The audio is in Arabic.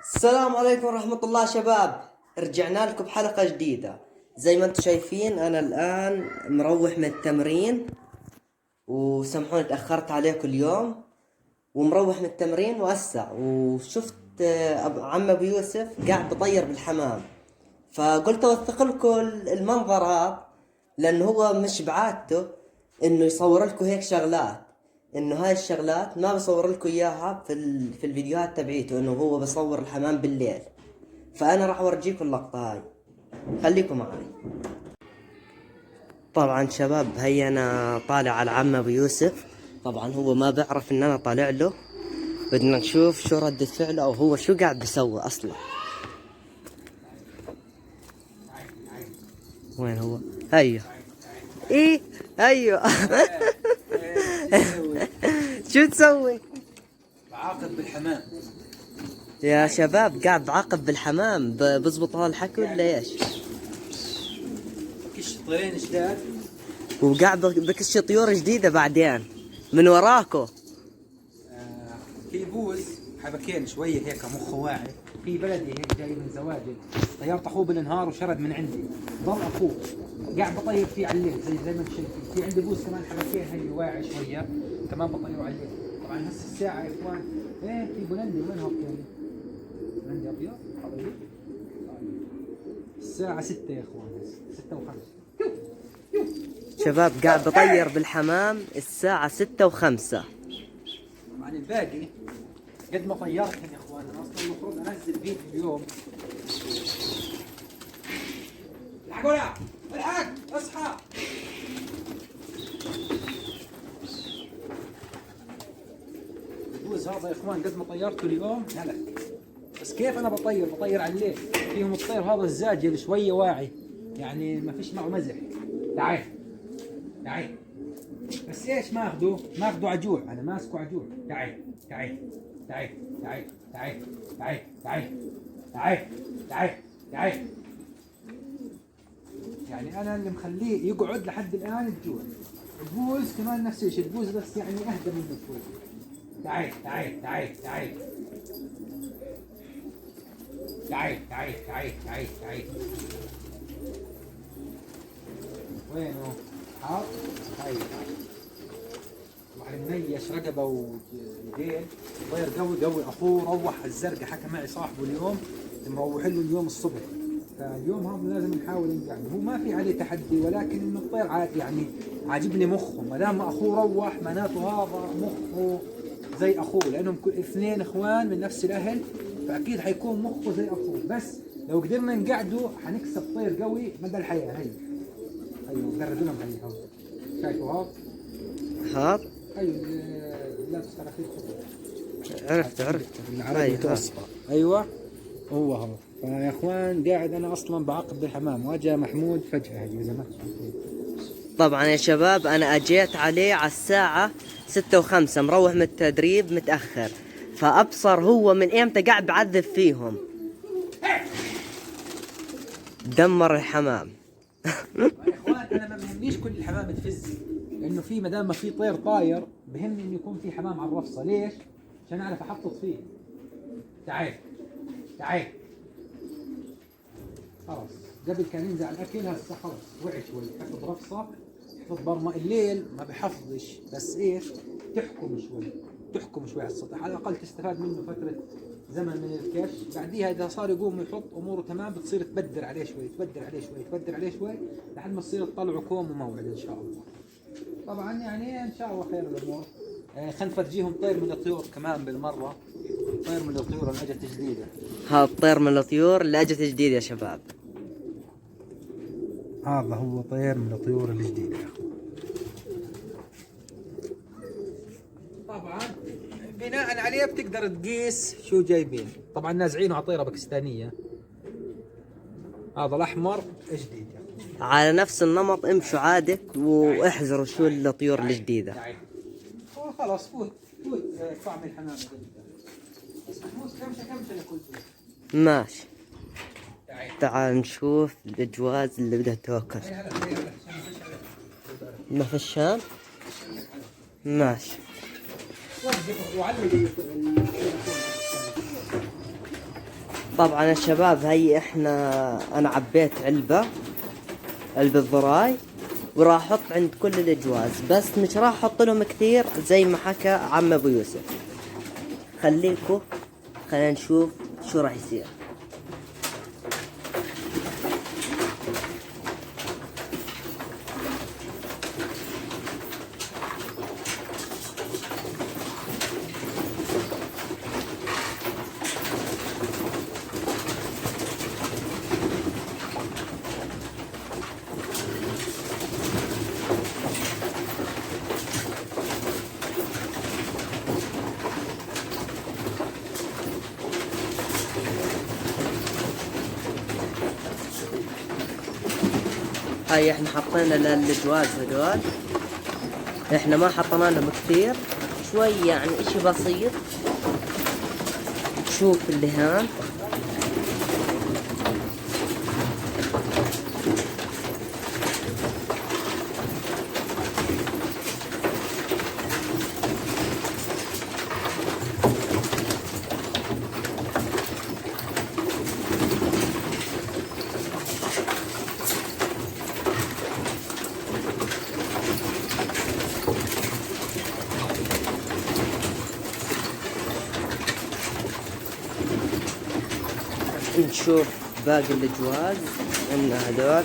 السلام عليكم ورحمة الله شباب. رجعنا لكم بحلقة جديدة. زي ما انتم شايفين انا الان مروح من التمرين، وسامحوني تأخرت عليكم اليوم. ومروح من التمرين وأسع وشفت عم ابو يوسف قاعد بطير بالحمام، فقلت اوثق لكم المنظرات، لانه هو مش بعادته انه يصور لكم هيك شغلات. انه هاي الشغلات ما بصور لكم اياها في الفيديوهات تبعيته، انه هو بصور الحمام بالليل. فانا راح اورجيكم اللقطة هاي، خليكم معي. طبعا شباب هيا انا طالع على عم ابو يوسف. طبعا هو ما بيعرف ان انا طالع له. بدنا نشوف شو ردة فعله او هو شو قاعد بيسوي اصلا. وين هو؟ هيا. ايه. ايوه. شو تسوي؟ بعاقب بالحمام. يا شباب قاعد بعاقب بالحمام، بزبط هذا الحكي ولا ايش؟ كش طيرين جداد. وقاعد بكش طيور جديدة بعدين من وراكو. في بوز حبكين شويه هيك مخه واعي، في بلدي هيك جاي من زواجل، طيرت اخوه بالنهار وشرد من عندي، ضل اخوه قاعد بطير فيه على الليل زي ما انت شايفين. في عندي بوز كمان حبكين هي واعي شويه كمان بطيره على الليل. طبعا هسه الساعه يا اخوان ايه في بولندي وين هو الثاني؟ بولندي ابيض حبيبي. الساعه 6 يا اخوان، 6 و5. شباب قاعد بطير بالحمام الساعة 6:05. طبعا الباقي قد ما طيرتهم يا اخوان، انا اصلا المفروض انزل فيديو اليوم. الحق ولا الحق اصحى. البوز هذا يا اخوان قد ما طيرته اليوم هلك، بس كيف انا بطير على الليل. فيهم الطير هذا الزاجل شويه واعي، يعني ما فيش معه مزح. تعال تعال، بس ايش ماخذه عجوع، انا ماسكه عجوع. تعال تعال تعال تعال تعال تعال تعال تعال تعال تعال، يعني انا اللي مخليه يقعد لحد الان الجوع. البوز كمان نفس الشيء، البوز بس يعني اهدى منه شوي. تعال تعال تعال تعال تعال تعال تعال تعال تعال، وينه؟ حاط هاي منيش رقبه وديل، طير قوي قوي. اخوه روح الزرقاء، حكى معي صاحبه اليوم مروح له اليوم الصبح، فاليوم هذا لازم نحاول نرجع. هو ما في عليه تحدي، ولكن انه الطير يعني عاجبني مخه، ما دام اخوه روح معناته هذا مخه زي اخوه، لانهم اثنين اخوان من نفس الاهل، فاكيد حيكون مخه زي اخوه. بس لو قدرنا نقعده حنكسب طير قوي مدى الحياه. هي ايوه قرب لهم هي هذا، شايفوا هذا؟ ايوه لابس خراخيل خضراء. عرفت بالعربي متوسطة. ايوه هو هذا. فيا اخوان قاعد انا اصلا بعاقب بالحمام، واجا محمود فجأة هذه اذا ما طبعا يا شباب انا اجيت عليه على الساعة 6:05، مروح من التدريب متأخر، فابصر هو من امتى قاعد بعذب فيهم. دمر الحمام. يا اخوان انا ما بهمنيش كل الحمام تفز، لانه في ما دام ما في طير طاير بهمني انه يكون في حمام على الرفصه. ليش؟ عشان اعرف احطط فيه. تعال تعال، خلاص قبل كان ينزع الاكل، هسه خلاص وعي شوي، حفظ رفصه، حفظ برمه. الليل ما بحفظش، بس ايش؟ تحكم شوي على السطح، على الاقل تستفاد منه فتره زمن من الكش. بعديها اذا صار يقوم يحط اموره تمام، بتصير تبدر عليه شوي تبدر عليه شوي لحد ما تصير تطلعه كوم وموعد ان شاء الله. طبعا يعني ان شاء الله خير الامور. خلينا نفرجيهم طير من الطيور كمان بالمره، طير من الطيور اللي اجت جديده. هذا الطير من الطيور اللي اجت جديد يا شباب. هذا هو طير من الطيور الجديده يا اخوان. طبعا بناء عليه بتقدر تقيس شو جايبين. طبعا نازعينه على طيره باكستانيه. هذا الاحمر جديد يا اخوان. على نفس النمط امشوا عادي واحذروا شو الطيور الجديدة. خلاص فوت طعم الحمام بس محمود كمشة لكل شيء. ماشي. تعال نشوف الجواز اللي بدها توكل. ما في الشام. ماشي. طبعا يا شباب هي انا عبيت علبة ذراي، وراح احط عند كل الاجواز، بس مش راح احط لهم كثير زي ما حكى عم ابو يوسف. خلينا نشوف شو راح يصير. هاي احنا حطينا للجواز هدول، احنا ما حطينا لهم كثير، شوي يعني اشي بسيط. شوف اللهان نشوف باقي الجواز عندنا هذول.